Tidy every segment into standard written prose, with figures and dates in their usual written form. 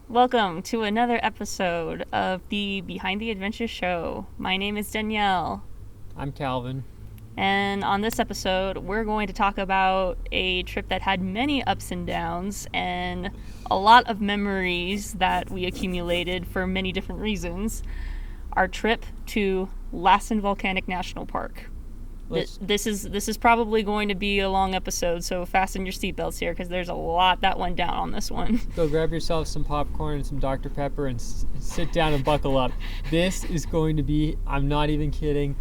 Welcome to another episode of the Behind the Adventure Show. My name is Danielle, I'm Calvin. and on this episode, we're going to talk about a trip that had many ups and downs and a lot of memories that we accumulated for many different reasons. Our trip to Lassen Volcanic National Park. This is probably going to be a long episode, so fasten your seatbelts here because there's a lot that went down on this one. Go grab yourself some popcorn and some Dr. Pepper and sit down and buckle up. This is going to be, I'm not even kidding,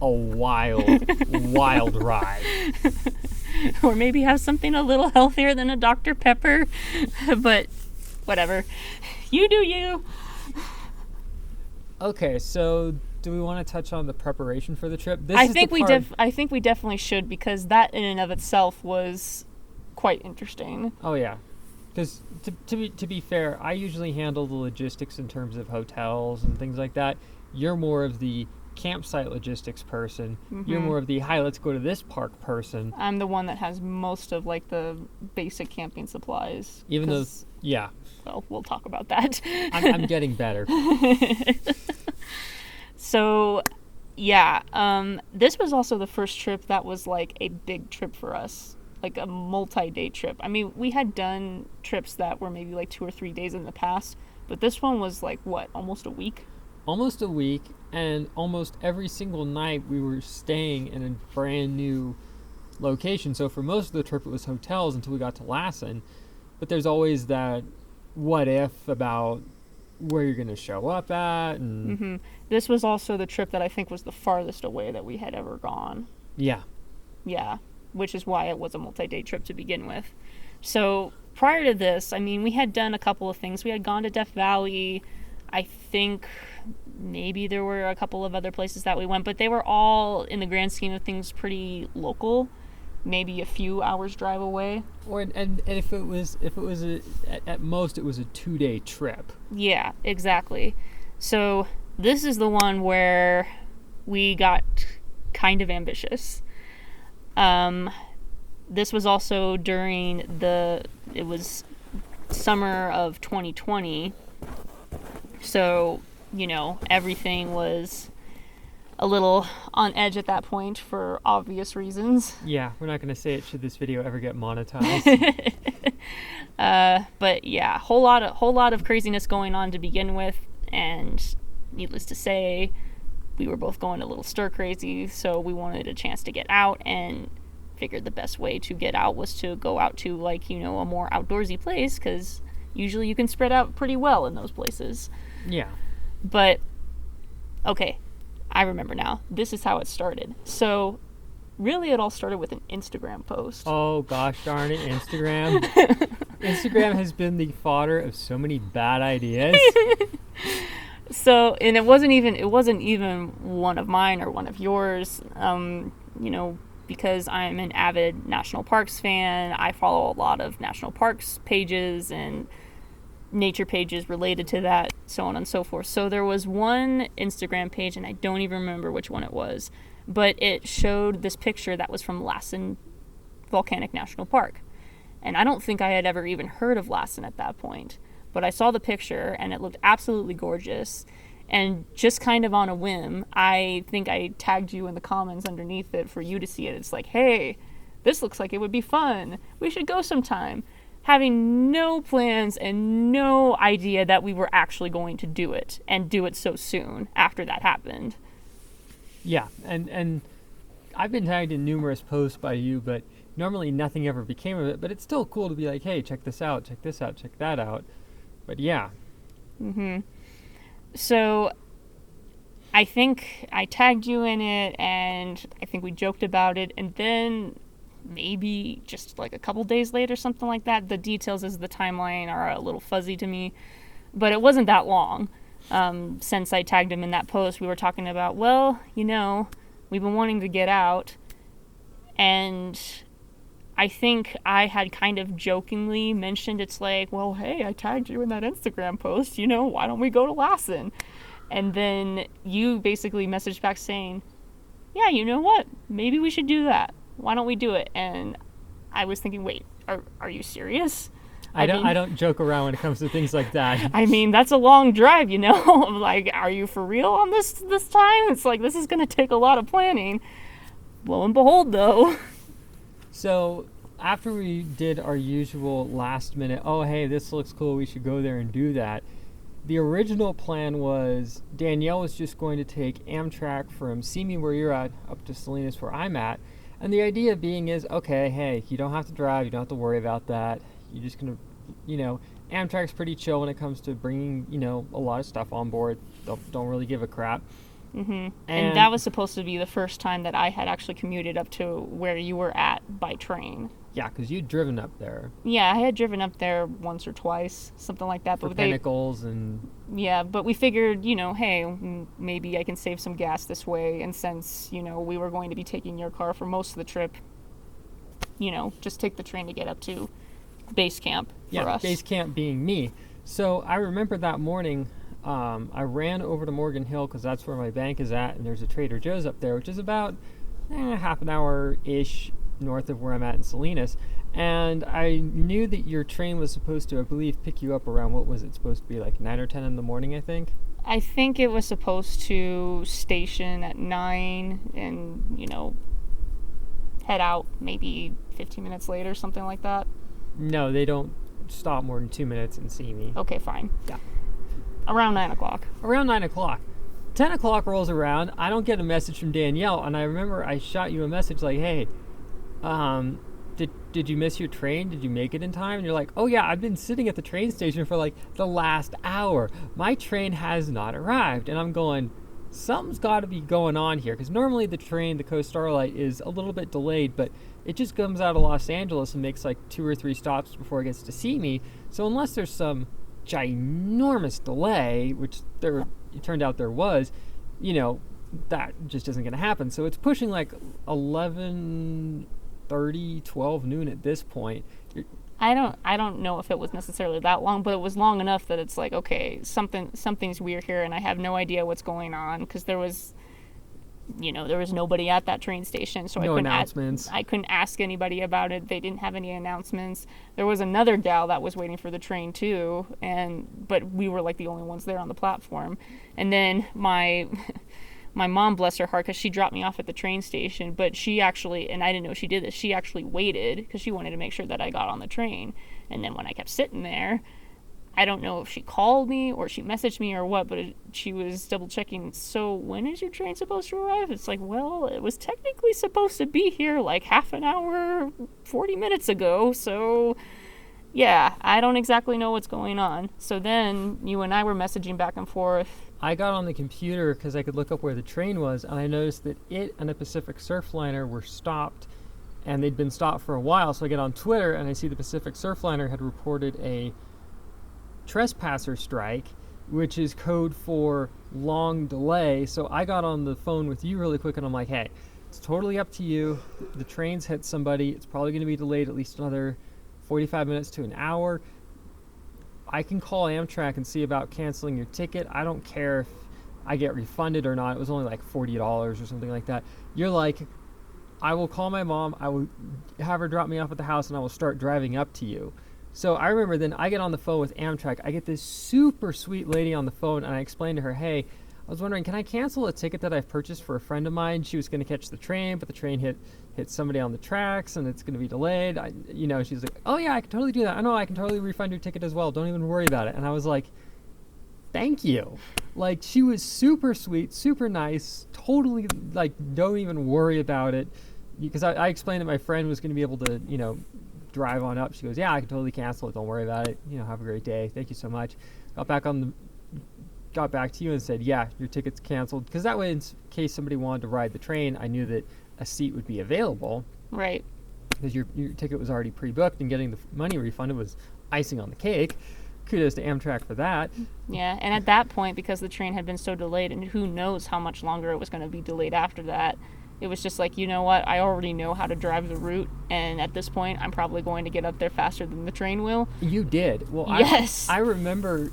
a wild ride. Or maybe have something a little healthier than a Dr. Pepper, but whatever. You do you. Okay, so do we want to touch on the preparation for the trip? I think we definitely should, because that in and of itself was quite interesting. Oh yeah, because to be fair, I usually handle the logistics in terms of hotels and things like that. You're more of the campsite logistics person. Mm-hmm. You're more of the hi, let's go to this park person. I'm the one that has most of like the basic camping supplies. Even though, yeah. Well, we'll talk about that. I'm getting better. So, yeah, this was also the first trip that was like a big trip for us, like a multi-day trip. I mean, we had done trips that were maybe like 2 or 3 days in the past, but this one was like, what, almost a week? Almost a week, and almost every single night we were staying in a brand new location. So for most of the trip it was hotels until we got to Lassen, but there's always that what if about where you're going to show up at. And mm-hmm. This was also the trip that I think was the farthest away that we had ever gone. Yeah, which is why it was a multi-day trip to begin with. So prior to this, I mean, we had done a couple of things. We had gone to Death Valley. I think maybe there were a couple of other places that we went, but they were all, in the grand scheme of things, pretty local. Maybe a few hours drive away. And if it was at most it was a 2-day trip. Yeah, exactly. So this is the one where we got kind of ambitious. This was also during it was summer of 2020. So, everything was a little on edge at that point for obvious reasons. Yeah, we're not going to say it should this video ever get monetized. But yeah, whole lot of craziness going on to begin with, and needless to say, we were both going a little stir crazy, so we wanted a chance to get out, and figured the best way to get out was to go out to a more outdoorsy place, because usually you can spread out pretty well in those places. Yeah. But okay, I remember now. This is how it started. So, really, it all started with an Instagram post. Oh, gosh darn it, Instagram. Instagram has been the fodder of so many bad ideas. So, and it wasn't even one of mine or one of yours, because I'm an avid national parks fan. I follow a lot of national parks pages and nature pages related to that, so on and so forth. So there was one Instagram page, and I don't even remember which one it was, but it showed this picture that was from Lassen Volcanic National Park. And I don't think I had ever even heard of Lassen at that point, but I saw the picture and it looked absolutely gorgeous. And just kind of on a whim, I think I tagged you in the comments underneath it for you to see it. It's like, hey, this looks like it would be fun. We should go sometime. Having no plans and no idea that we were actually going to do it, and do it so soon after that happened. Yeah, and I've been tagged in numerous posts by you, but normally nothing ever became of it. But it's still cool to be like, hey, check this out, check this out, check that out. But yeah. Mm-hmm. So I think I tagged you in it, and I think we joked about it, and then maybe just like a couple days later, something like that. The details as the timeline are a little fuzzy to me, but it wasn't that long since I tagged him in that post. We were talking about, well, we've been wanting to get out, and I think I had kind of jokingly mentioned, it's like, well, hey, I tagged you in that Instagram post, why don't we go to Lassen? And then you basically messaged back saying, yeah, you know what, maybe we should do that. Why don't we do it? And I was thinking, wait, are you serious? I don't joke around when it comes to things like that. I mean, that's a long drive, you know? Like, are you for real on this time? It's like, this is going to take a lot of planning. Lo and behold, though. So after we did our usual last minute, oh, hey, this looks cool, we should go there and do that, the original plan was Danielle was just going to take Amtrak from Simi, where you're at, up to Salinas, where I'm at. And the idea being is, okay, hey, you don't have to drive, you don't have to worry about that. You're just going to, Amtrak's pretty chill when it comes to bringing, a lot of stuff on board. Don't really give a crap. Mm-hmm. And that was supposed to be the first time that I had actually commuted up to where you were at by train. Yeah, because you'd driven up there. Yeah, I had driven up there once or twice, something like that. For Pinnacles and... Yeah, but we figured, hey, maybe I can save some gas this way. And since, we were going to be taking your car for most of the trip, just take the train to get up to base camp for us. Yeah, base camp being me. So I remember that morning, I ran over to Morgan Hill because that's where my bank is at, and there's a Trader Joe's up there, which is about half an hour-ish north of where I'm at in Salinas. And I knew that your train was supposed to, I believe, pick you up around, what was it supposed to be, like 9 or 10 in the morning, I think? I think it was supposed to station at 9 and, head out maybe 15 minutes later, something like that. No, they don't stop more than 2 minutes and see me. Okay, fine. Yeah. Around 9 o'clock. Around 9 o'clock. 10 o'clock rolls around. I don't get a message from Danielle, and I remember I shot you a message like, hey, did you miss your train? Did you make it in time? And you're like, oh yeah, I've been sitting at the train station for like the last hour. My train has not arrived. And I'm going, something's got to be going on here, because normally the train, the Coast Starlight, is a little bit delayed, but it just comes out of Los Angeles and makes like 2 or 3 stops before it gets to see me. So unless there's some ginormous delay, which it turned out there was, that just isn't going to happen. So it's pushing like 11:30, 12 noon at this point. I don't know if it was necessarily that long, but it was long enough that it's like, okay, something's weird here, and I have no idea what's going on, because there was nobody at that train station, so no announcements. I couldn't ask anybody about it. They didn't have any announcements. There was another gal that was waiting for the train too, but we were like the only ones there on the platform. And then my mom, bless her heart, because she dropped me off at the train station, but she actually, and I didn't know she did this, she actually waited because she wanted to make sure that I got on the train. And then when I kept sitting there, I don't know if she called me or she messaged me or what, but she was double checking. So when is your train supposed to arrive? It's like, well, it was technically supposed to be here like half an hour, 40 minutes ago. So yeah, I don't exactly know what's going on. So then you and I were messaging back and forth. I got on the computer because I could look up where the train was, and I noticed that it and a Pacific Surfliner were stopped, and they'd been stopped for a while. So I get on Twitter and I see the Pacific Surfliner had reported a trespasser strike, which is code for long delay. So I got on the phone with you really quick, and I'm like, hey, it's totally up to you. The train's hit somebody. It's probably going to be delayed at least another 45 minutes to an hour. I can call Amtrak and see about canceling your ticket. I don't care if I get refunded or not. It was only like $40 or something like that. You're like, I will call my mom. I will have her drop me off at the house, and I will start driving up to you. So I remember then I get on the phone with Amtrak. I get this super sweet lady on the phone, and I explain to her, hey, I was wondering, can I cancel a ticket that I've purchased for a friend of mine? She was going to catch the train, but the train hit somebody on the tracks, and it's going to be delayed. She's like, oh yeah, I can totally do that. I know, I can totally refund your ticket as well. Don't even worry about it. And I was like, thank you. Like, she was super sweet, super nice, totally, like, don't even worry about it. Because I explained that my friend was going to be able to, drive on up. She goes, yeah, I can totally cancel it. Don't worry about it. Have a great day. Thank you so much. Got back to you and said, yeah, your ticket's canceled. Because that way, in case somebody wanted to ride the train, I knew that a seat would be available. Right. Because your ticket was already pre-booked, and getting the money refunded was icing on the cake. Kudos to Amtrak for that. Yeah, and at that point, because the train had been so delayed, and who knows how much longer it was going to be delayed after that, it was just like, you know what, I already know how to drive the route, and at this point, I'm probably going to get up there faster than the train will. You did. Well, yes. I remember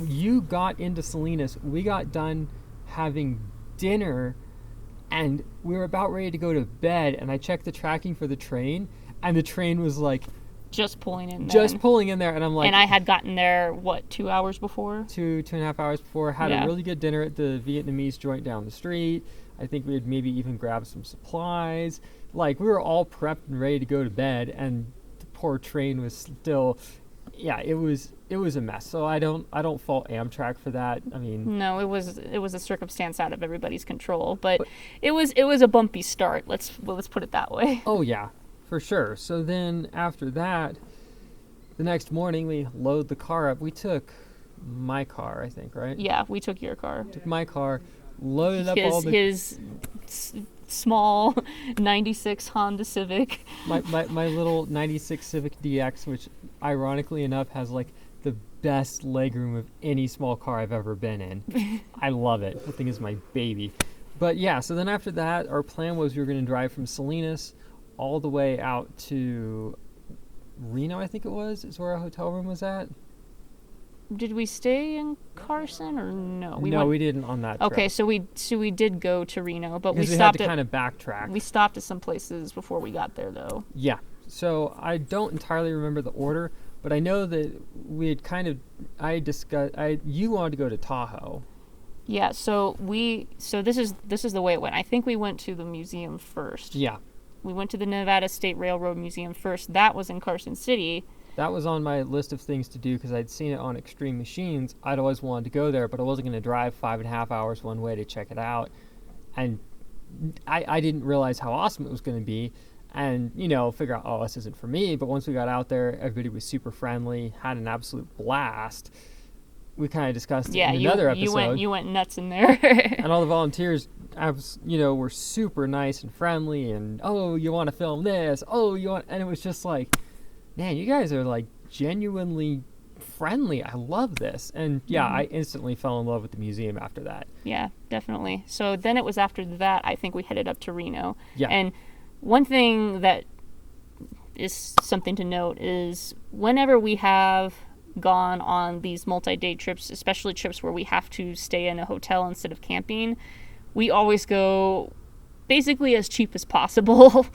you got into Salinas. We got done having dinner, and we were about ready to go to bed, and I checked the tracking for the train, and the train was like just pulling in. Just pulling in there, and I'm like, and I had gotten there 2 hours before? 2.5 hours before. Had a really good dinner at the Vietnamese joint down the street. I think we had maybe even grabbed some supplies. Like, we were all prepped and ready to go to bed, and the poor train was still, it was a mess. So I don't fault Amtrak for that. I mean, no, it was a circumstance out of everybody's control, but it was a bumpy start. Let's put it that way. Oh yeah, for sure. So then after that, the next morning we load the car up. We took my car, I think, right? Yeah, we took your car. Took my car, loaded up his small 96 Honda Civic. My little 96 Civic DX, which ironically enough has like the best legroom of any small car I've ever been in. I love it. The thing is my baby. But yeah, so then after that, our plan was we were going to drive from Salinas all the way out to Reno, I think it was, is where our hotel room was at. Did we stay in Carson or no? We didn't on that trip. Okay, so we did go to Reno, but we stopped had to kind of backtrack. We stopped at some places before we got there, though. Yeah. So I don't entirely remember the order, but I know that we had you wanted to go to Tahoe. Yeah, so this is the way it went. I think we went to the museum first. Yeah. We went to the Nevada State Railroad Museum first. That was in Carson City. That was on my list of things to do because I'd seen it on Extreme Machines. I'd always wanted to go there, but I wasn't going to drive 5.5 hours one way to check it out. And I didn't realize how awesome it was going to be. And, figure out, oh, this isn't for me. But once we got out there, everybody was super friendly, had an absolute blast. We kind of discussed it in another episode. You went nuts in there. And all the volunteers, were super nice and friendly. And, oh, you want to film this? And it was just like, man, you guys are like genuinely friendly. I love this. And I instantly fell in love with the museum after that. Yeah, definitely. So then it was after that, I think we headed up to Reno. Yeah. And one thing that is something to note is whenever we have gone on these multi-day trips, especially trips where we have to stay in a hotel instead of camping, we always go basically as cheap as possible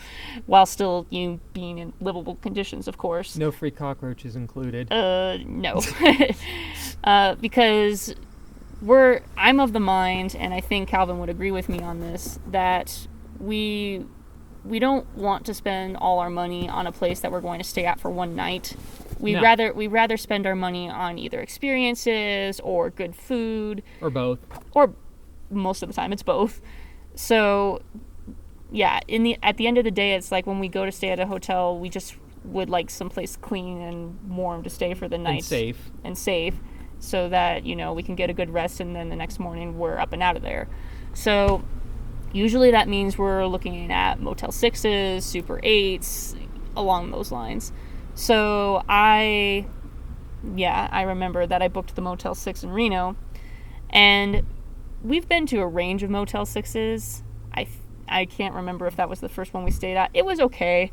while still being in livable conditions, of course. No free cockroaches included. No. Because I'm of the mind, and I think Calvin would agree with me on this, that we don't want to spend all our money on a place that we're going to stay at for one night. We'd rather spend our money on either experiences or good food. Or both. Or most of the time it's both. So, yeah, at the end of the day, it's like when we go to stay at a hotel, we just would like someplace clean and warm to stay for the night. And safe. So that, we can get a good rest and then the next morning we're up and out of there. So, usually that means we're looking at Motel 6s, Super 8s, along those lines. So, I remember that I booked the Motel 6 in Reno, and we've been to a range of Motel 6s. I can't remember if that was the first one we stayed at. It was okay.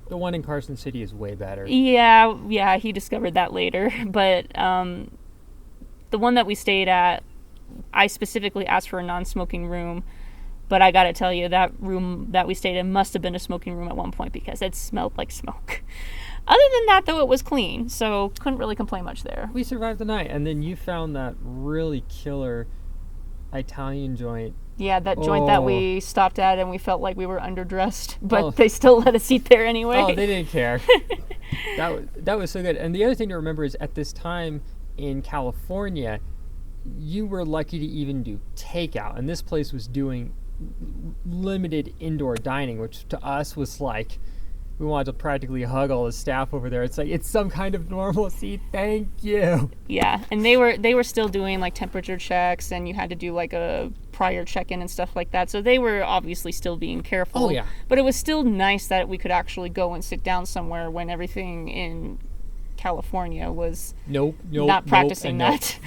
The one in Carson City is way better. Yeah, he discovered that later. But the one that we stayed at, I specifically asked for a non-smoking room. But I gotta tell you, that room that we stayed in must have been a smoking room at one point because it smelled like smoke. Other than that, though, it was clean. So couldn't really complain much there. We survived the night. And then you found that really killer Italian joint. Yeah, that joint that we stopped at and we felt like we were underdressed, but they still let us eat there anyway. Oh, they didn't care. That was so good. And the other thing to remember is at this time in California, you were lucky to even do takeout. And this place was doing limited indoor dining, which to us was like, we wanted to practically hug all the staff over there. It's like, it's some kind of normalcy. Thank you. Yeah, and they were still doing like temperature checks, and you had to do like a prior check-in and stuff like that. So they were obviously still being careful. Oh, yeah. But it was still nice that we could actually go and sit down somewhere when everything in California was not practicing that.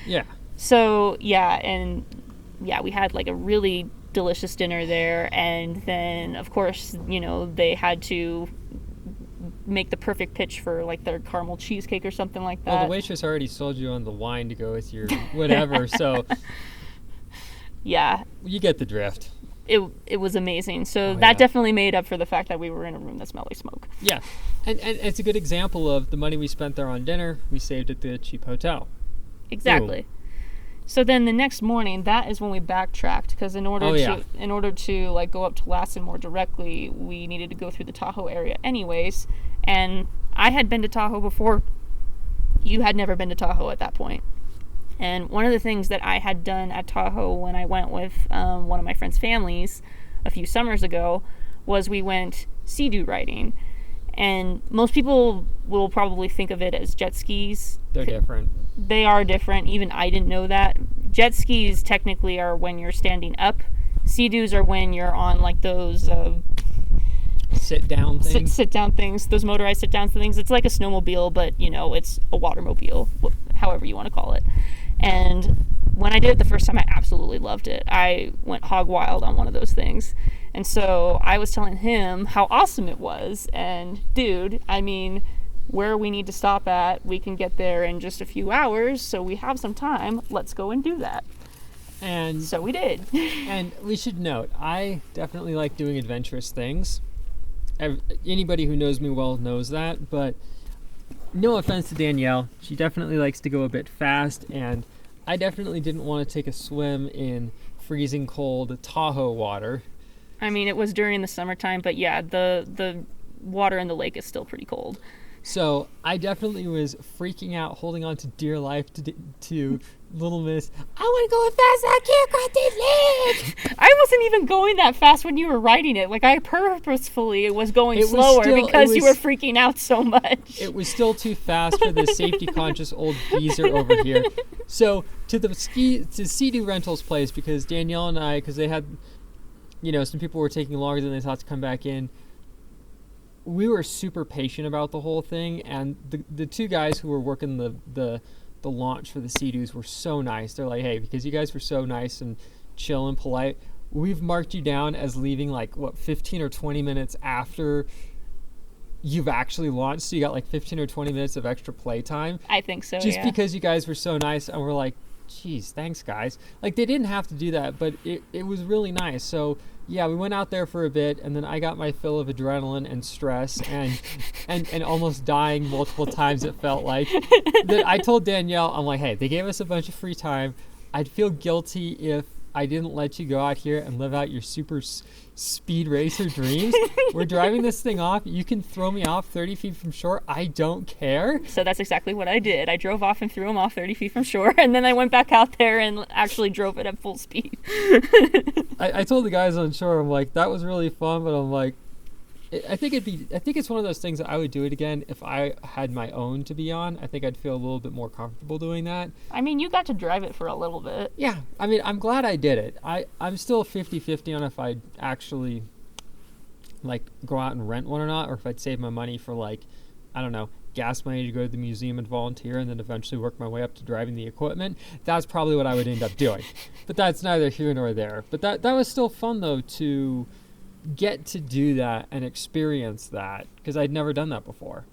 Yeah. So, we had like a really delicious dinner there, and then of course they had to make the perfect pitch for like their caramel cheesecake or something like that. Well, the waitress already sold you on the wine to go with your whatever, so yeah, you get the drift. it was amazing. So Oh, that yeah. definitely made up for the fact that we were in a room that smelled like smoke. Yeah, and it's a good example of the money we spent there on dinner, we saved at the cheap hotel. Exactly. So then the next morning, that is when we backtracked, because in order to like go up to Lassen more directly, we needed to go through the Tahoe area anyways. And I had been to Tahoe before. You had never been to Tahoe at that point. And one of the things that I had done at Tahoe when I went with one of my friend's families a few summers ago was we went sea-doo riding. And most people will probably think of it as jet skis. They're different. They are different. Even I didn't know that. Jet skis technically are when you're standing up. Sea-doos are when you're on like those Sit-down things. sit-down things, those motorized sit-down things. It's like a snowmobile, but it's a watermobile, however you want to call it. And when I did it the first time, I absolutely loved it. I went hog wild on one of those things. And so I was telling him how awesome it was. And dude, I mean, where we need to stop at, we can get there in just a few hours. So we have some time. Let's go and do that. And so we did. And we should note, I definitely like doing adventurous things. Anybody who knows me well knows that, but no offense to Danielle, she definitely likes to go a bit fast, and I definitely didn't want to take a swim in freezing cold Tahoe water. I mean, it was during the summertime, but yeah, the water in the lake is still pretty cold. So I definitely was freaking out, holding on to dear life to Little Miss. I want to go as fast as I can across this lake. I wasn't even going that fast when you were riding it. Like, I purposefully was going slower because you were freaking out so much. It was still too fast for the safety-conscious old geezer over here. So to Sea-Doo Rentals place, because Danielle and I, because they had, some people were taking longer than they thought to come back in. We were super patient about the whole thing, and the two guys who were working the launch for the Sea-Doos were so nice. They're like, hey, because you guys were so nice and chill and polite, we've marked you down as leaving 15 or 20 minutes after you've actually launched, so you got 15 or 20 minutes of extra play time. I think so, just because you guys were so nice, and we're like, geez, thanks guys. They didn't have to do that, but it was really nice. So yeah, we went out there for a bit, and then I got my fill of adrenaline and stress and almost dying multiple times, it felt like. That I told Danielle, I'm like, hey, they gave us a bunch of free time. I'd feel guilty if I didn't let you go out here and live out your super speed racer dreams. We're driving this thing off. You can throw me off 30 feet from shore. I don't care. So that's exactly what I did. I drove off and threw him off 30 feet from shore, and then I went back out there and actually drove it at full speed. I told the guys on shore, I'm like, that was really fun, but I'm like, I think it's one of those things that I would do it again if I had my own to be on. I think I'd feel a little bit more comfortable doing that. I mean, you got to drive it for a little bit. Yeah, I mean, I'm glad I did it. I'm still 50-50 on if I'd actually go out and rent one or not, or if I'd save my money for I don't know, gas money to go to the museum and volunteer, and then eventually work my way up to driving the equipment. That's probably what I would end up doing. But that's neither here nor there. But that was still fun though, to get to do that and experience that, because I'd never done that before.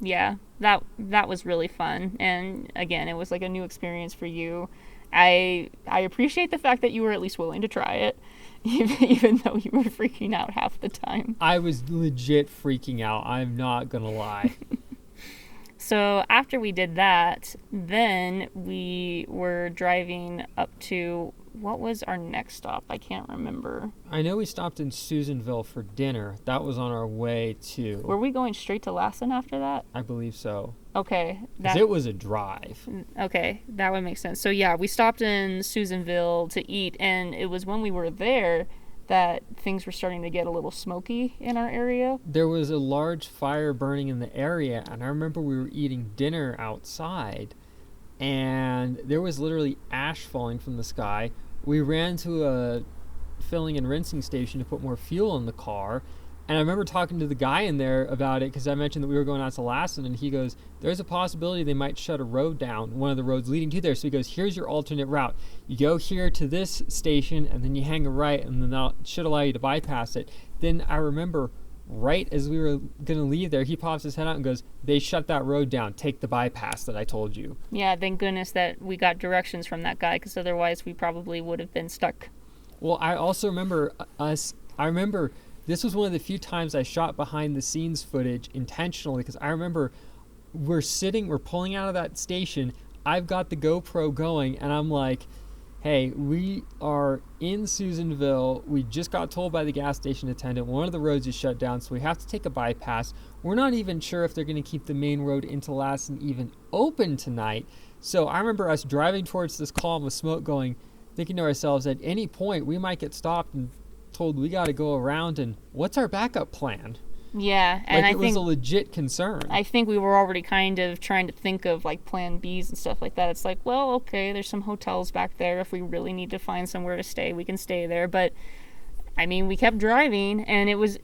Yeah, that was really fun, and again, it was a new experience for you. I appreciate the fact that you were at least willing to try it, even though you were freaking out half the time. I was legit freaking out, I'm not gonna lie. So after we did that, then we were driving up to, what was our next stop? I can't remember. I know we stopped in Susanville for dinner. That was on our way to... Were we going straight to Lassen after that? I believe so. Okay. Because it was a drive. Okay, that would make sense. So yeah, we stopped in Susanville to eat, and it was when we were there that things were starting to get a little smoky in our area. There was a large fire burning in the area, and I remember we were eating dinner outside, and there was literally ash falling from the sky. We ran to a filling and rinsing station to put more fuel in the car, and I remember talking to the guy in there about it, because I mentioned that we were going out to Lassen, and he goes, there's a possibility they might shut a road down, one of the roads leading to there. So he goes, here's your alternate route. You go here to this station, and then you hang a right, and then that should allow you to bypass it. Then I remember right as we were going to leave there, he pops his head out and goes, they shut that road down. Take the bypass that I told you. Yeah, thank goodness that we got directions from that guy, because otherwise we probably would have been stuck Well, I also remember I remember this was one of the few times I shot behind the scenes footage intentionally, because I remember we're pulling out of that station. I've got the GoPro going, and I'm like, hey, we are in Susanville. We just got told by the gas station attendant one of the roads is shut down, so we have to take a bypass. We're not even sure if they're going to keep the main road into Lassen even open tonight. So I remember us driving towards this column of smoke going, thinking to ourselves, at any point we might get stopped and told we got to go around, and what's our backup plan? Yeah, and Like, I it was think a legit concern. I think we were already kind of trying to think of like plan Bs and stuff like that. It's like, well, okay, there's some hotels back there. If we really need to find somewhere to stay, we can stay there. But I mean, we kept driving, and it was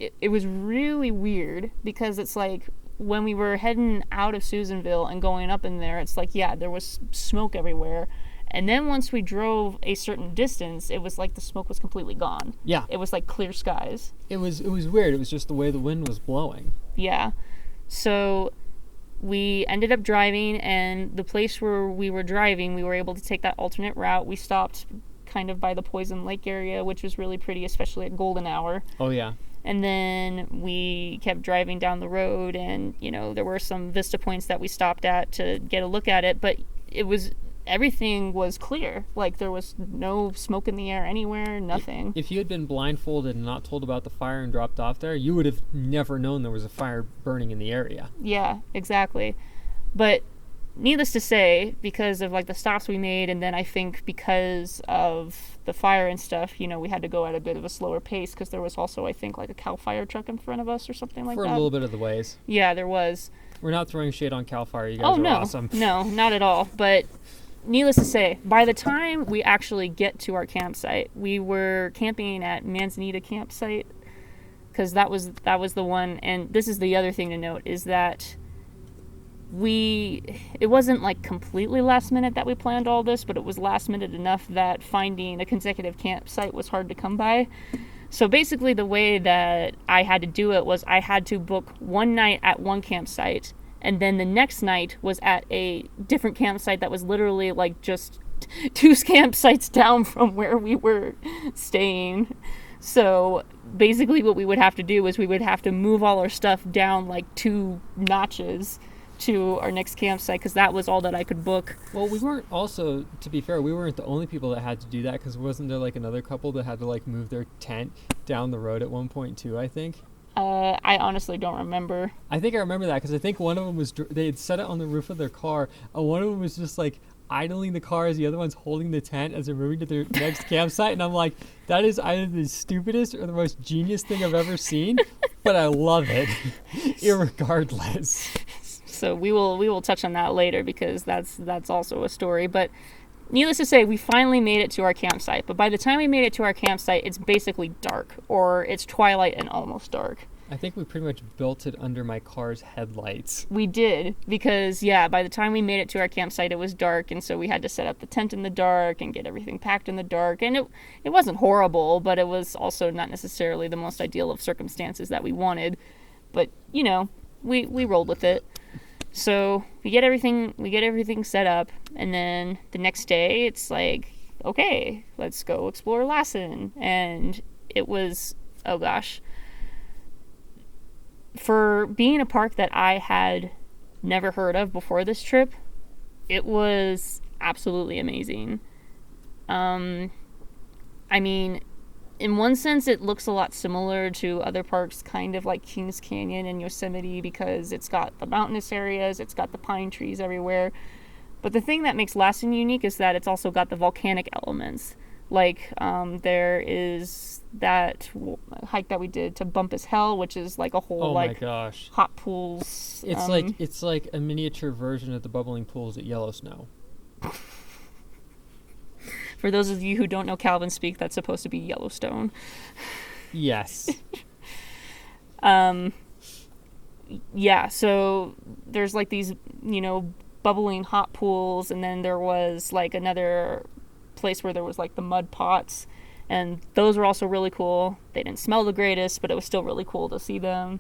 really weird, because it's like when we were heading out of Susanville and going up in there, it's like, yeah, there was smoke everywhere. And then once we drove a certain distance, it was like the smoke was completely gone. Yeah. It was like clear skies. It was weird. It was just the way the wind was blowing. Yeah. So we ended up driving, and the place where we were driving, we were able to take that alternate route. We stopped kind of by the Poison Lake area, which was really pretty, especially at golden hour. Oh, yeah. And then we kept driving down the road, and, you know, there were some vista points that we stopped at to get a look at it, but everything was clear. Like, there was no smoke in the air anywhere, nothing. If you had been blindfolded and not told about the fire and dropped off there, you would have never known there was a fire burning in the area. Yeah, exactly. But needless to say, because of like the stops we made, and then I think because of the fire and stuff, you know, we had to go at a bit of a slower pace, because there was also, I think, like a CAL FIRE truck in front of us or something like that. For a little bit of the ways. Yeah, there was. We're not throwing shade on CAL FIRE. You guys are awesome. No, not at all. But needless to say, by the time we actually get to our campsite, we were camping at Manzanita campsite, because that was the one. And this is the other thing to note, is that it wasn't like completely last minute that we planned all this, but it was last minute enough that finding a consecutive campsite was hard to come by. So basically the way that I had to do it was I had to book one night at one campsite, and then the next night was at a different campsite that was literally like just two campsites down from where we were staying. So basically what we would have to do is we would have to move all our stuff down like 2 notches to our next campsite, because that was all that I could book. Well, we weren't also, to be fair, we weren't the only people that had to do that, because wasn't there like another couple that had to like move their tent down the road at one point too, I think? I honestly don't remember. I think I remember that, because I think one of them was, they had set it on the roof of their car, and one of them was just like idling the car as the other one's holding the tent as they're moving to their next campsite, and I'm like, that is either the stupidest or the most genius thing I've ever seen, but I love it, irregardless. So we will touch on that later, because that's also a story. But needless to say, we finally made it to our campsite. But by the time we made it to our campsite, it's basically dark, or it's twilight and almost dark. I think we pretty much built it under my car's headlights. We did, because, yeah, by the time we made it to our campsite, it was dark, and so we had to set up the tent in the dark and get everything packed in the dark. And it wasn't horrible, but it was also not necessarily the most ideal of circumstances that we wanted. But, you know, we rolled with it. So we get everything set up, and then the next day it's like, okay, let's go explore Lassen. And it was, oh gosh, for being a park that I had never heard of before this trip, it was absolutely amazing. I mean, in one sense, it looks a lot similar to other parks, kind of like Kings Canyon and Yosemite, because it's got the mountainous areas, it's got the pine trees everywhere. But the thing that makes Lassen unique is that it's also got the volcanic elements. Like, there is that hike that we did to Bumpus Hell, which is like a whole my gosh, hot pools. It's like a miniature version of the bubbling pools at Yellowstone. For those of you who don't know Calvin speak, that's supposed to be Yellowstone. Yes. Yeah, so there's like these, you know, bubbling hot pools, and then there was like another place where there was like the mud pots, and those were also really cool. They didn't smell the greatest, but it was still really cool to see them.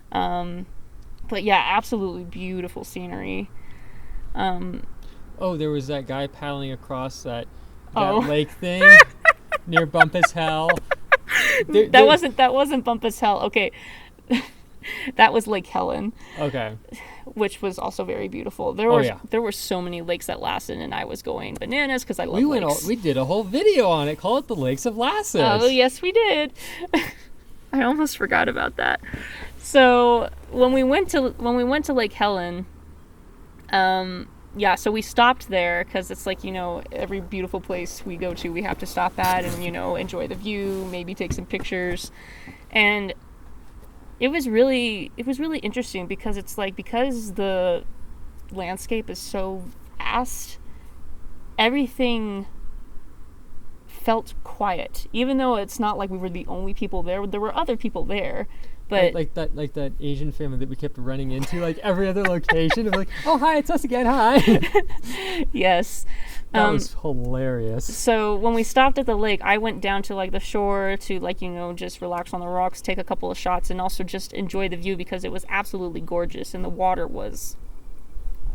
But yeah, absolutely beautiful scenery. Oh, there was that guy paddling across that Oh. lake thing. near Bumpus Hell. That wasn't Bumpus Hell. Okay. That was Lake Helen. Okay. Which was also very beautiful. There were so many lakes at Lassen, and I was going bananas because I love lakes. We did a whole video on it. Call it the Lakes of Lassen. Oh yes, we did. I almost forgot about that. So when we went to Lake Helen, so we stopped there because it's like, every beautiful place we go to, we have to stop at and enjoy the view, maybe take some pictures, and it was really interesting because it's like, because the landscape is so vast, everything felt quiet. Even though it's not like we were the only people there were other people there, but like that Asian family that we kept running into like every other location of like, oh hi, it's us again, hi. Yes. That was hilarious. So when we stopped at the lake, I went down to like the shore to like, just relax on the rocks, take a couple of shots, and also just enjoy the view because it was absolutely gorgeous and the water was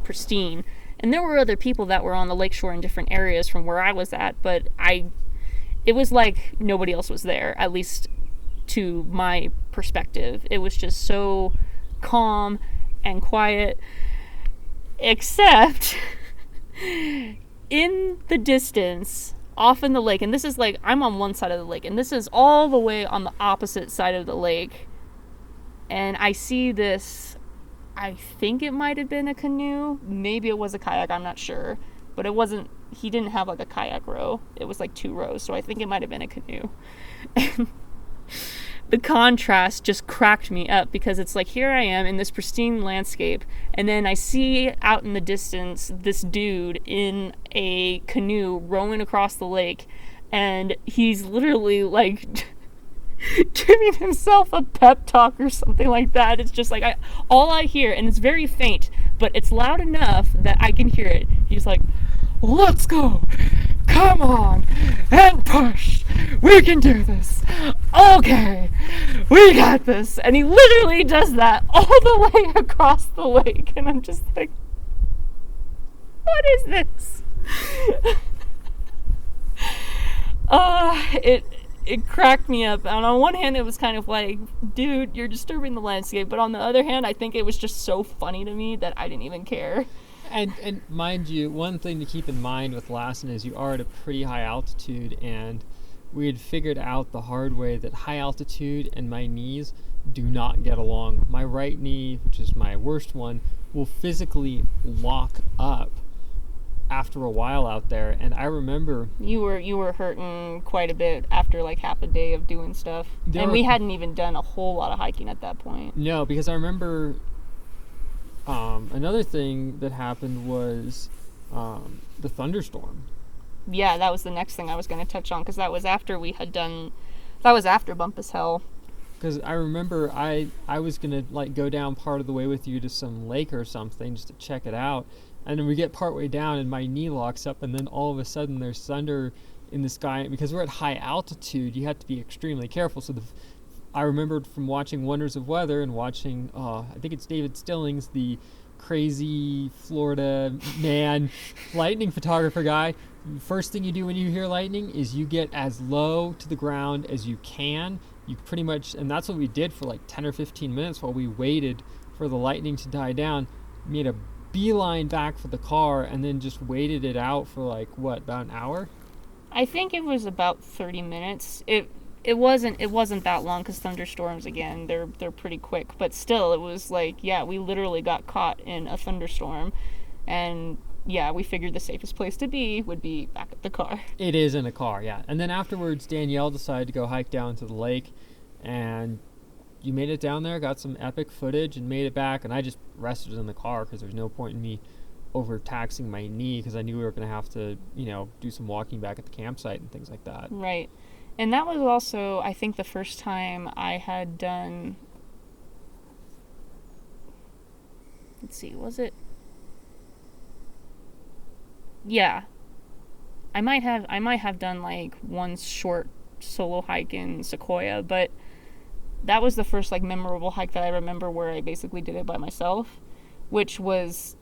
pristine. And there were other people that were on the lakeshore in different areas from where I was at, but it was like nobody else was there, at least to my perspective. It was just so calm and quiet, except in the distance, off in the lake, and this is like, I'm on one side of the lake, and this is all the way on the opposite side of the lake, and I see this, I think it might have been a canoe, maybe it was a kayak, I'm not sure, but it wasn't, he didn't have like a kayak row, it was like 2 rows, so I think it might have been a canoe. The contrast just cracked me up because it's like, here I am in this pristine landscape, and then I see out in the distance this dude in a canoe rowing across the lake, and he's literally like giving himself a pep talk or something like that. It's just like, all I hear, and it's very faint, but it's loud enough that I can hear it. He's like, let's go, come on, and push, we can do this, okay, we got this. And he literally does that all the way across the lake, and I'm just like, what is this? It cracked me up. And on one hand, it was kind of like, dude, you're disturbing the landscape, but on the other hand, I think it was just so funny to me that I didn't even care. And mind you, one thing to keep in mind with Lassen is you are at a pretty high altitude, and we had figured out the hard way that high altitude and my knees do not get along. My right knee, which is my worst one, will physically lock up after a while out there. And I remember you were hurting quite a bit after like half a day of doing stuff, and we hadn't even done a whole lot of hiking at that point. No, because I remember another thing that happened was the thunderstorm. Yeah, that was the next thing I was going to touch on, because that was after Bumpus Hell. Because I remember I was going to like go down part of the way with you to some lake or something just to check it out, and then we get partway down and my knee locks up, and then all of a sudden there's thunder in the sky. Because we're at high altitude, you have to be extremely careful. So I remembered from watching Wonders of Weather and watching, I think it's David Stillings, the crazy Florida man lightning photographer guy. First thing you do when you hear lightning is you get as low to the ground as you can. You pretty much, and that's what we did for like 10 or 15 minutes while we waited for the lightning to die down. Made a beeline back for the car and then just waited it out for like, what, about an hour? I think it was about 30 minutes. It wasn't that long, because thunderstorms, again, they're pretty quick, but still, it was like, yeah, we literally got caught in a thunderstorm, and yeah, we figured the safest place to be would be back at the car. It is in a car, yeah. And then afterwards, Danielle decided to go hike down to the lake, and you made it down there, got some epic footage, and made it back, and I just rested in the car because there's no point in me overtaxing my knee, because I knew we were going to have to, do some walking back at the campsite and things like that. Right. And that was also, I think, the first time I had done, let's see, was it? Yeah. I might have done like one short solo hike in Sequoia, but that was the first like memorable hike that I remember where I basically did it by myself, which was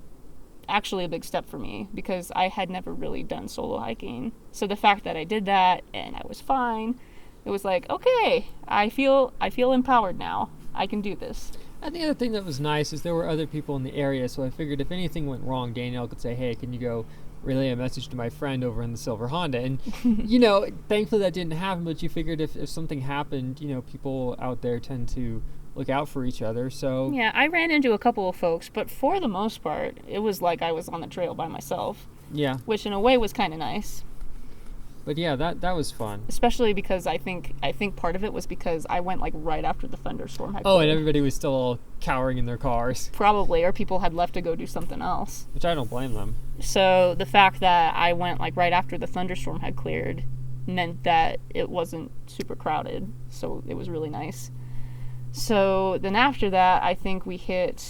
actually a big step for me because I had never really done solo hiking. So the fact that I did that and I was fine, it was like, okay, I feel empowered now. I can do this. And the other thing that was nice is there were other people in the area, so I figured if anything went wrong, Danielle could say, hey, can you go relay a message to my friend over in the silver Honda? And, thankfully that didn't happen, but you figured if something happened, people out there tend to look out for each other, so... Yeah, I ran into a couple of folks, but for the most part, it was like I was on the trail by myself. Yeah. Which in a way was kind of nice. But yeah, that was fun. Especially because I think part of it was because I went like right after the thunderstorm had Oh, cleared. and everybody was still all cowering in their cars. Probably, or people had left to go do something else. Which I don't blame them. So the fact that I went like right after the thunderstorm had cleared meant that it wasn't super crowded. So it was really nice. So then after that, I think we hit,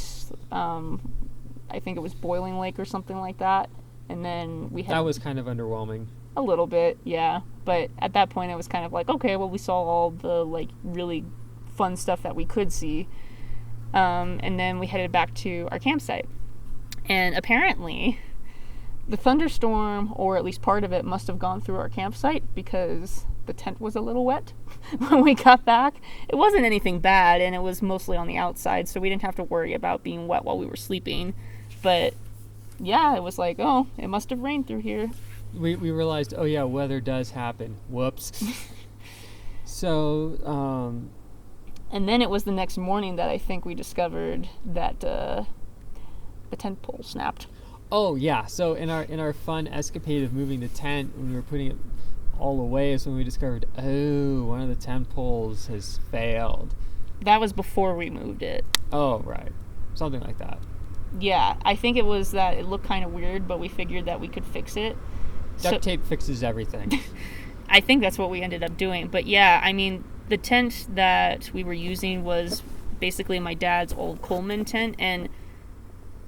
I think it was Boiling Lake or something like that. And then we had... That was kind of underwhelming. A little bit, yeah. But at that point, it was kind of like, okay, well, we saw all the, like, really fun stuff that we could see. And then we headed back to our campsite. And apparently, the thunderstorm, or at least part of it, must have gone through our campsite because the tent was a little wet when we got back. It wasn't anything bad, and it was mostly on the outside, so we didn't have to worry about being wet while we were sleeping. But, yeah, it was like, oh, it must have rained through here. We realized, oh yeah, weather does happen. Whoops. So, and then it was the next morning that I think we discovered that the tent pole snapped. Oh yeah, so in our fun escapade of moving the tent, when we were putting it all away, is when we discovered, oh, one of the tent poles has failed. That was before we moved it. Oh, right. Something like that. Yeah, I think it was that it looked kind of weird, but we figured that we could fix it. Duct tape fixes everything. I think that's what we ended up doing. But yeah, I mean, the tent that we were using was basically my dad's old Coleman tent, and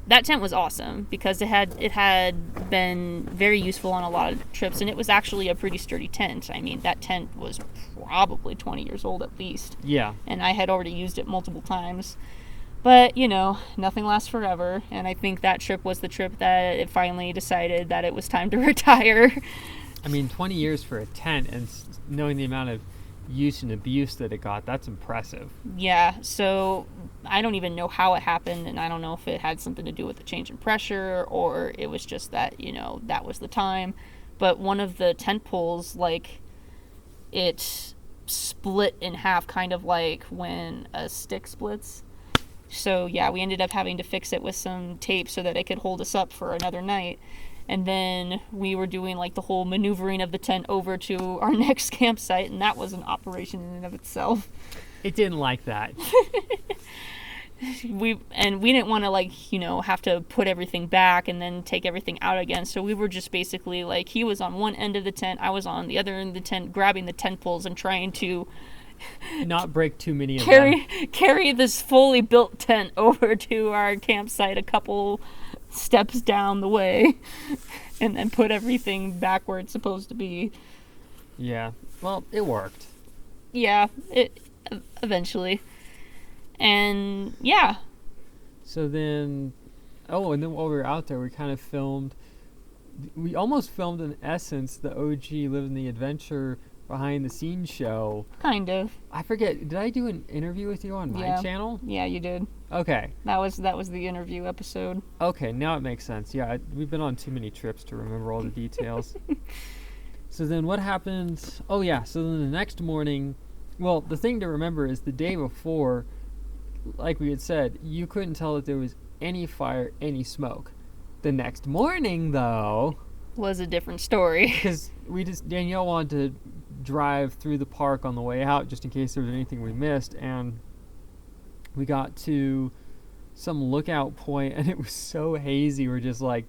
that tent was awesome because it had been very useful on a lot of trips, and it was actually a pretty sturdy tent. I mean, that tent was probably 20 years old at least. Yeah. And I had already used it multiple times. But, nothing lasts forever, and I think that trip was the trip that it finally decided that it was time to retire. I mean, 20 years for a tent, and knowing the amount of use and abuse that it got, that's impressive. Yeah, so I don't even know how it happened, and I don't know if it had something to do with the change in pressure, or it was just that, that was the time. But one of the tent poles, like, it split in half, kind of like when a stick splits. So, yeah, we ended up having to fix it with some tape so that it could hold us up for another night. And then we were doing, like, the whole maneuvering of the tent over to our next campsite, and that was an operation in and of itself. It didn't like that. We didn't want to, like, have to put everything back and then take everything out again. So we were just basically, like, he was on one end of the tent, I was on the other end of the tent, grabbing the tent poles and trying to... not break too many of them. Carry this fully built tent over to our campsite a couple steps down the way and then put everything back where it's supposed to be. Yeah. Well, it worked. Yeah, it eventually. And yeah. So then while we were out there, we kind of filmed. We almost filmed, in essence, the OG Living the Adventure behind the scenes show. Kind of. I forget, did I do an interview with you on my channel? Yeah, you did. Okay. That was the interview episode. Okay, now it makes sense. Yeah, we've been on too many trips to remember all the details. So then what happened? Oh yeah, so then the next morning, well, the thing to remember is the day before, like we had said, you couldn't tell that there was any fire, any smoke. The next morning, though, was a different story. Because Danielle wanted to drive through the park on the way out just in case there was anything we missed, and we got to some lookout point and it was so hazy. We're just like,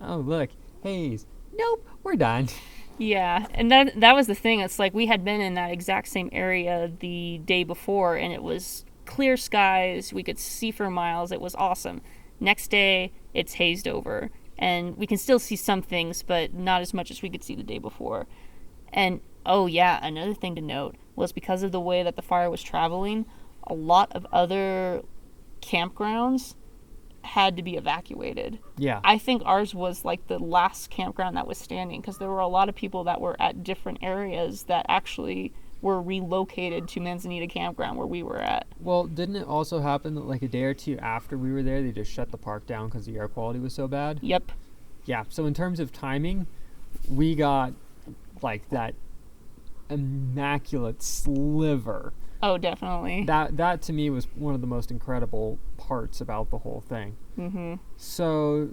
oh look, haze, nope, we're done. Yeah, and that was the thing. It's like we had been in that exact same area the day before and it was clear skies, we could see for miles, it was awesome. Next day it's hazed over and we can still see some things but not as much as we could see the day before. And oh yeah, another thing to note was because of the way that the fire was traveling, a lot of other campgrounds had to be evacuated. Yeah. I think ours was like the last campground that was standing, because there were a lot of people that were at different areas that actually were relocated to Manzanita Campground where we were at. Well, didn't it also happen that like a day or two after we were there, they just shut the park down because the air quality was so bad? Yep. Yeah. So in terms of timing, we got like that immaculate sliver. Oh, definitely. That to me was one of the most incredible parts about the whole thing. Mm-hmm. So,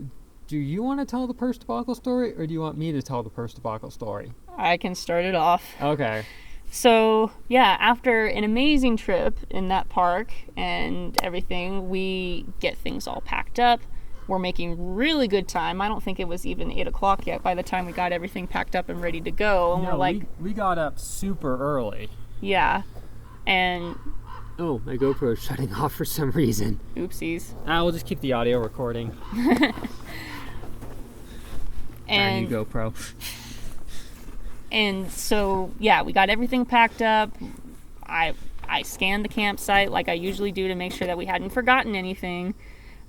do you want to tell the purse debacle story, or do you want me to tell the purse debacle story? I can start it off. Okay. So, yeah, after an amazing trip in that park and everything, we get things all packed up. We're making really good time. I don't think it was even 8 o'clock yet by the time we got everything packed up and ready to go. And No, we're like, we got up super early. yeah. And Oh, my GoPro is shutting off for some reason. oopsies. We'll just keep the audio recording. And Brand new GoPro. And so, yeah, we got everything packed up. I scanned the campsite like I usually do to make sure that we hadn't forgotten anything.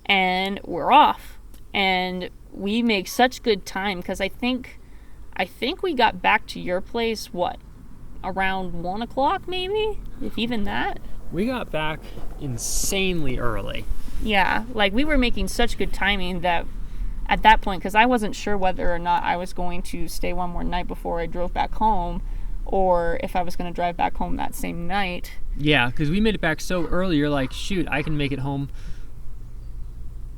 And we're off. And we make such good time because I think we got back to your place, what, around 1 o'clock maybe? If even that? We got back insanely early. Yeah, like we were making such good timing that at that point, because I wasn't sure whether or not I was going to stay one more night before I drove back home, or if I was going to drive back home that same night. Yeah, because we made it back so early, you're like, shoot, I can make it home,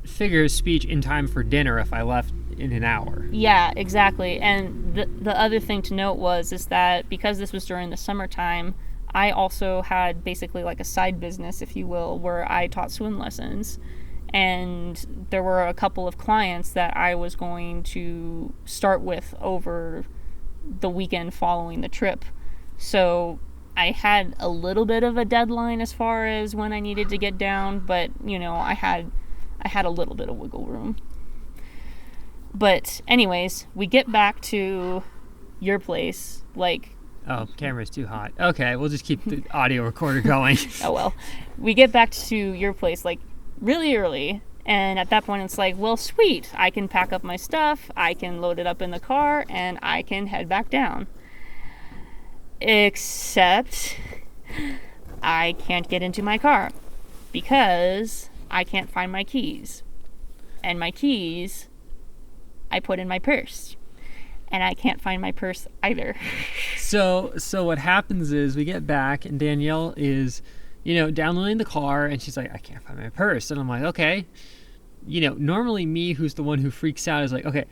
figure of speech, in time for dinner if I left in an hour. Yeah, exactly. And the other thing to note is that because this was during the summertime, I also had basically like a side business, if you will, where I taught swim lessons. And there were a couple of clients that I was going to start with over the weekend following the trip. So I had a little bit of a deadline as far as when I needed to get down, but you know, I had a little bit of wiggle room. But anyways, we get back to your place, like... Oh, camera's too hot. Okay, we'll just keep the audio recorder going. Oh well. We get back to your place like really early, and at that point it's like, well, sweet, I can pack up my stuff, I can load it up in the car, and I can head back down. Except I can't get into my car because I can't find my keys. And my keys I put in my purse. And I can't find my purse either. So what happens is we get back and Danielle is, downloading the car, and she's like, I can't find my purse. And I'm like, okay. Normally me, who's the one who freaks out, is like, okay,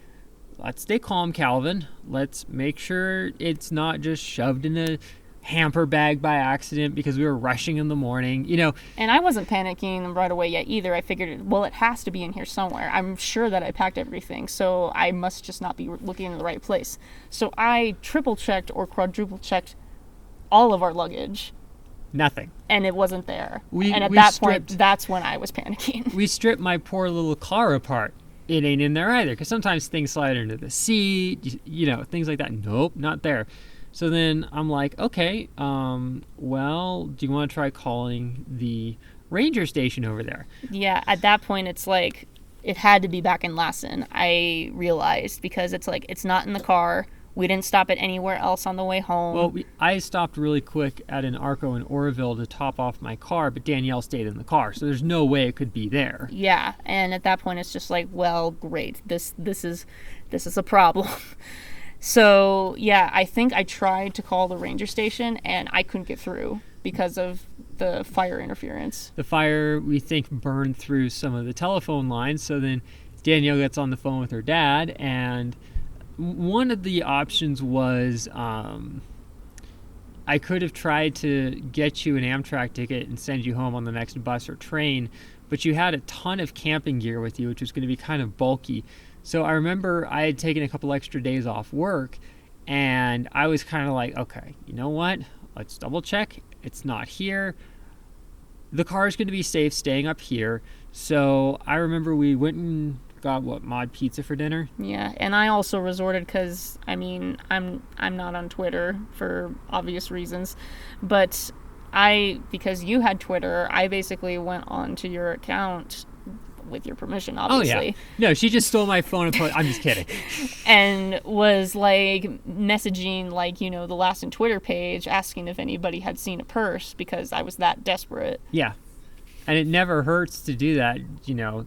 let's stay calm, Calvin. Let's make sure it's not just shoved in a hamper bag by accident because we were rushing in the morning, And I wasn't panicking right away yet either. I figured, well, it has to be in here somewhere. I'm sure that I packed everything, so I must just not be looking in the right place. So I triple checked or quadruple checked all of our luggage. Nothing. And it wasn't there. We Point, that's when I was panicking. We stripped my poor little car apart. It ain't in there either, because sometimes things slide under the seat, things like that. Nope, not there. So then I'm like, okay, well, do you want to try calling the ranger station over there? Yeah, at that point, it's like, it had to be back in Lassen, I realized, because it's like, it's not in the car. We didn't stop at anywhere else on the way home. Well, I stopped really quick at an Arco in Oroville to top off my car, but Danielle stayed in the car, so there's no way it could be there. Yeah, and at that point, it's just like, well, great, this is a problem. So, yeah, I think I tried to call the ranger station, and I couldn't get through because of the fire interference. The fire, we think, burned through some of the telephone lines, so then Danielle gets on the phone with her dad, and one of the options was I could have tried to get you an Amtrak ticket and send you home on the next bus or train, but you had a ton of camping gear with you, which was going to be kind of bulky. So I remember I had taken a couple extra days off work, and I was kind of like, okay, you know what? Let's double check. It's not here. The car is going to be safe staying up here. So I remember we went and got Mod Pizza for dinner. Yeah, and I also resorted because, I'm not on Twitter for obvious reasons, but because you had Twitter, I basically went on to your account with your permission, Oh, obviously. yeah. No, she just stole my phone and I'm just kidding. And was like messaging like, you know, the Last in Twitter page asking if anybody had seen a purse because I was that desperate. Yeah. And it never hurts to do that, you know.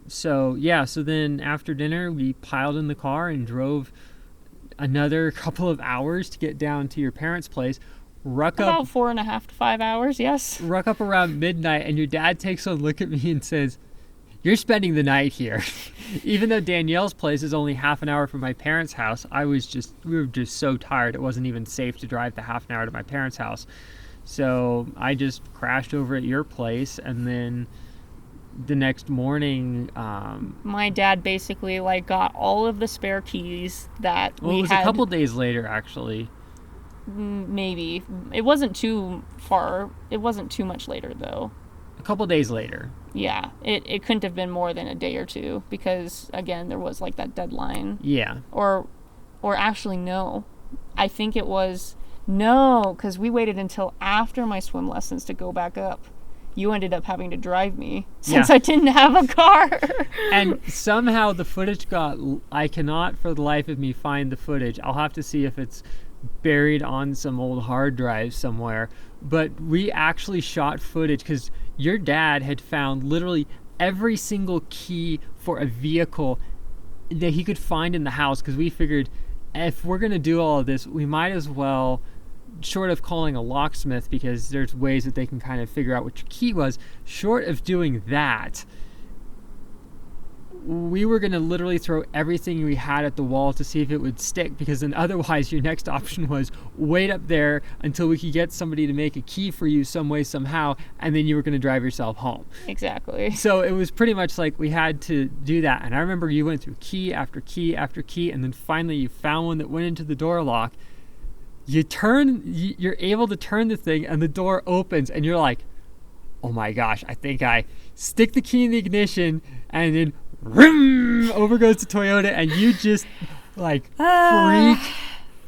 So, yeah, so then after dinner, we piled in the car and drove another couple of hours to get down to your parents' place. Ruck About up 4.5 to 5 hours, yes. ruck up around midnight, and your dad takes a look at me and says, "You're spending the night here." Even though Danielle's place is only half an hour from my parents' house, we were just so tired. It wasn't even safe to drive the half an hour to my parents' house. So I just crashed over at your place, and then the next morning, My dad basically like got all of the spare keys that well, we it was had. a couple days later, actually. Maybe. It wasn't too far. It wasn't too much later, though. A couple days later. Yeah, it couldn't have been more than a day or two because, again, there was like that deadline. Yeah. Or actually, no. I think it was, no, because we waited until after my swim lessons to go back up. You ended up having to drive me since Yeah. I didn't have a car. And somehow the footage I cannot for the life of me find the footage. I'll have to see if it's buried on some old hard drive somewhere. But we actually shot footage because your dad had found literally every single key for a vehicle that he could find in the house, because we figured if we're going to do all of this, we might as well, short of calling a locksmith, because there's ways that they can kind of figure out which key was, short of doing that, we were going to literally throw everything we had at the wall to see if it would stick, because then otherwise your next option was wait up there until we could get somebody to make a key for you some way, somehow, and then you were going to drive yourself home. Exactly. So it was pretty much like we had to do that. And I remember you went through key after key after key, and then finally you found one that went into the door lock. You're able to turn the thing, and the door opens, and you're like, oh my gosh, I think I stick the key in the ignition, and then vroom, over goes the Toyota, and you just like freak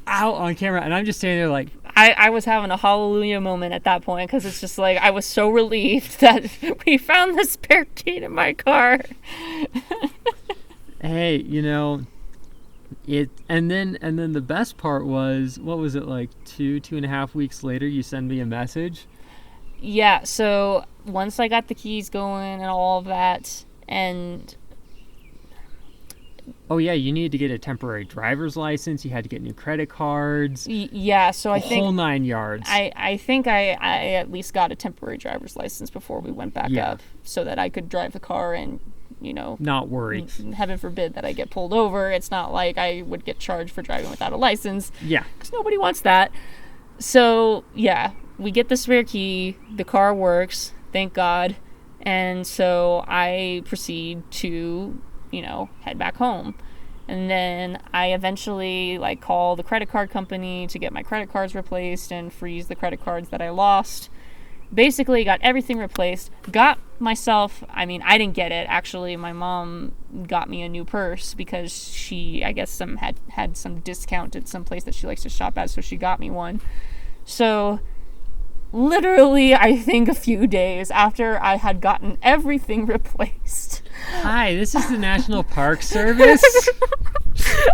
out on camera. And I'm just standing there like, I was having a hallelujah moment at that point because it's just like I was so relieved that we found the spare key to my car. hey, you know, and then the best part was, what was it, like 2.5 weeks later, you send me a message? Yeah, so once I got the keys going and all of that, and oh yeah, you needed to get a temporary driver's license, you had to get new credit cards, yeah, so I think whole 9 yards. I think I at least got a temporary driver's license before we went back up so that I could drive the car and, you know, not worried. Heaven forbid that I get pulled over. It's not like I would get charged for driving without a license. Yeah. Because nobody wants that. So, yeah, we get the spare key. The car works, thank God. And so I proceed to, you know, head back home. And then I eventually, like, call the credit card company to get my credit cards replaced and freeze the credit cards that I lost. Basically got everything replaced, got myself, I mean, I didn't get it, actually. My mom got me a new purse because she, I guess, had some discount at some place that she likes to shop at, so she got me one. So literally, I think a few days after I had gotten everything replaced, Hi, this is the National Park Service.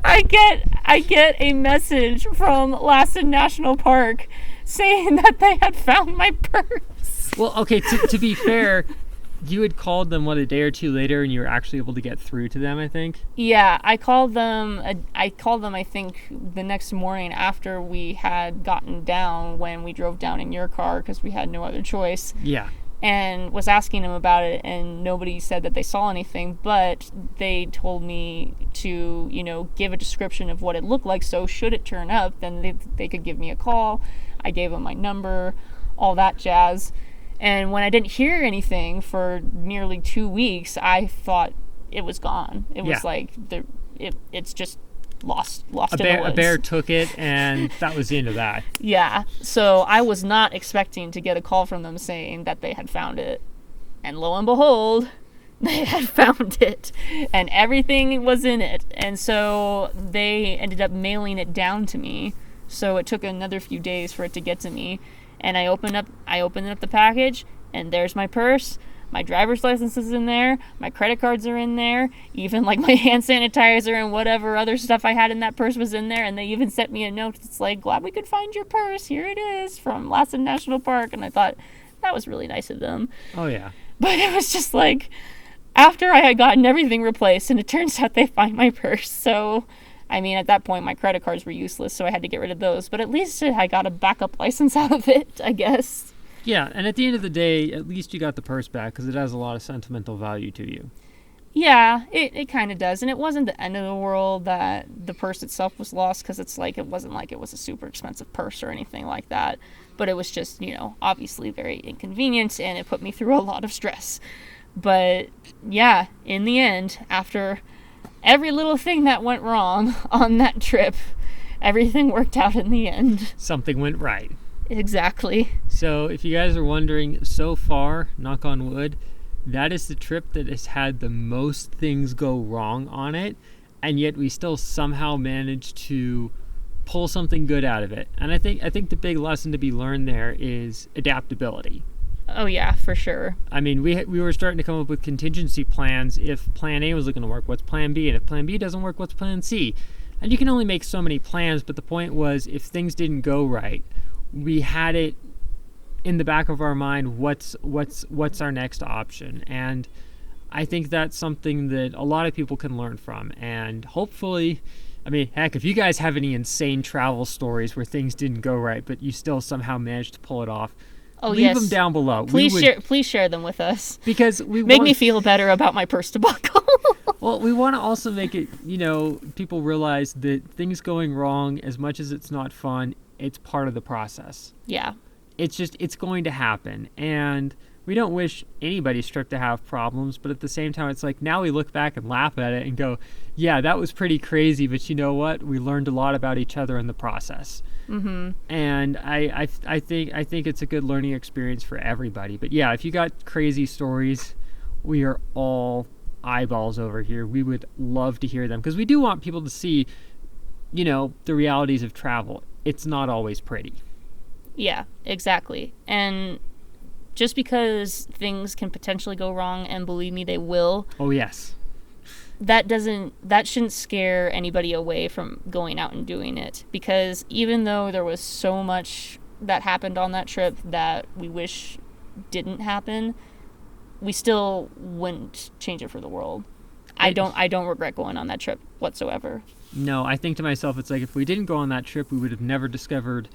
I get a message from Lassen National Park saying that they had found my purse. Well, okay, to be fair, you had called them, what, a day or two later, and you were actually able to get through to them, I think? Yeah, I called them, I think, the next morning after we had gotten down when we drove down in your car because we had no other choice. Yeah. And was asking them about it, and nobody said that they saw anything, but they told me to, you know, give a description of what it looked like, so should it turn up, then they could give me a call. I gave them my number, all that jazz. And when I didn't hear anything for nearly 2 weeks, I thought it was gone. It was like it's just lost in the woods. A bear took it, and that was the end of that. Yeah. So I was not expecting to get a call from them saying that they had found it. And lo and behold, they had found it. And everything was in it. And so they ended up mailing it down to me. So it took another few days for it to get to me. And I opened up the package, and there's my purse. My driver's license is in there. My credit cards are in there. Even like my hand sanitizer and whatever other stuff I had in that purse was in there. And they even sent me a note. It's like, glad we could find your purse. Here it is from Lassen National Park. And I thought that was really nice of them. Oh, yeah. But it was just like, after I had gotten everything replaced, and it turns out they find my purse. So, I mean, at that point, my credit cards were useless, so I had to get rid of those. But at least I got a backup license out of it, I guess. Yeah, and at the end of the day, at least you got the purse back because it has a lot of sentimental value to you. Yeah, it kind of does. And it wasn't the end of the world that the purse itself was lost, because it's like, it wasn't like it was a super expensive purse or anything like that. But it was just, obviously very inconvenient, and it put me through a lot of stress. But yeah, in the end, after every little thing that went wrong on that trip, everything worked out in the end. Something went right. Exactly. So if you guys are wondering, so far, knock on wood, that is the trip that has had the most things go wrong on it, and yet we still somehow managed to pull something good out of it. And I think the big lesson to be learned there is adaptability. Oh yeah, for sure. I mean, we were starting to come up with contingency plans. If plan A wasn't going to work, what's plan B? And if plan B doesn't work, what's plan C? And you can only make so many plans, but the point was, if things didn't go right, we had it in the back of our mind, what's our next option? And I think that's something that a lot of people can learn from. And hopefully, I mean, heck, if you guys have any insane travel stories where things didn't go right, but you still somehow managed to pull it off, leave them down below. Please share them with us. Because make me feel better about my purse debacle. Well, we want to also make it, people realize that things going wrong, as much as it's not fun, it's part of the process. Yeah. It's going to happen. And we don't wish anybody's trip to have problems, but at the same time, it's like, now we look back and laugh at it and go, yeah, that was pretty crazy, but you know what? We learned a lot about each other in the process. Mm-hmm. And I think it's a good learning experience for everybody. But yeah, if you got crazy stories, we are all eyeballs over here. We would love to hear them, because we do want people to see, the realities of travel. It's not always pretty. Yeah, exactly. And just because things can potentially go wrong, and believe me, they will. Oh, yes. That shouldn't scare anybody away from going out and doing it. Because even though there was so much that happened on that trip that we wish didn't happen, we still wouldn't change it for the world. I don't regret going on that trip whatsoever. No, I think to myself, it's like, if we didn't go on that trip, we would have never discovered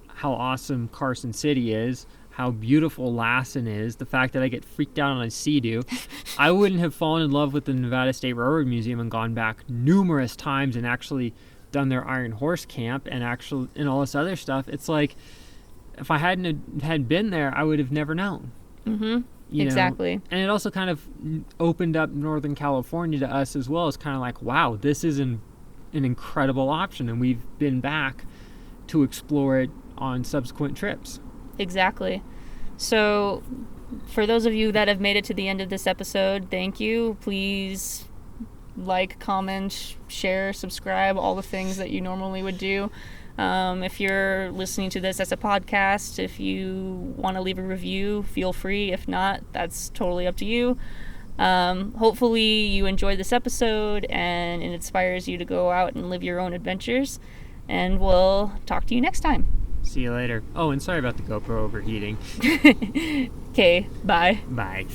how awesome Carson City is, how beautiful Lassen is, the fact that I get freaked out on a Sea-Doo. I wouldn't have fallen in love with the Nevada State Railroad Museum and gone back numerous times and actually done their Iron Horse Camp and all this other stuff. It's like, if I hadn't had been there, I would have never known. Mm-hmm. Exactly. And it also kind of opened up Northern California to us as well. It's kind of like, wow, this is an incredible option, and we've been back to explore it on subsequent trips. Exactly. So, for those of you that have made it to the end of this episode, thank you. Please like, comment, share, subscribe, all the things that you normally would do. If you're listening to this as a podcast, if you want to leave a review, feel free. If not, that's totally up to you. Hopefully you enjoyed this episode and it inspires you to go out and live your own adventures. And we'll talk to you next time. See you later. Oh, and sorry about the GoPro overheating. Okay, bye. Bye.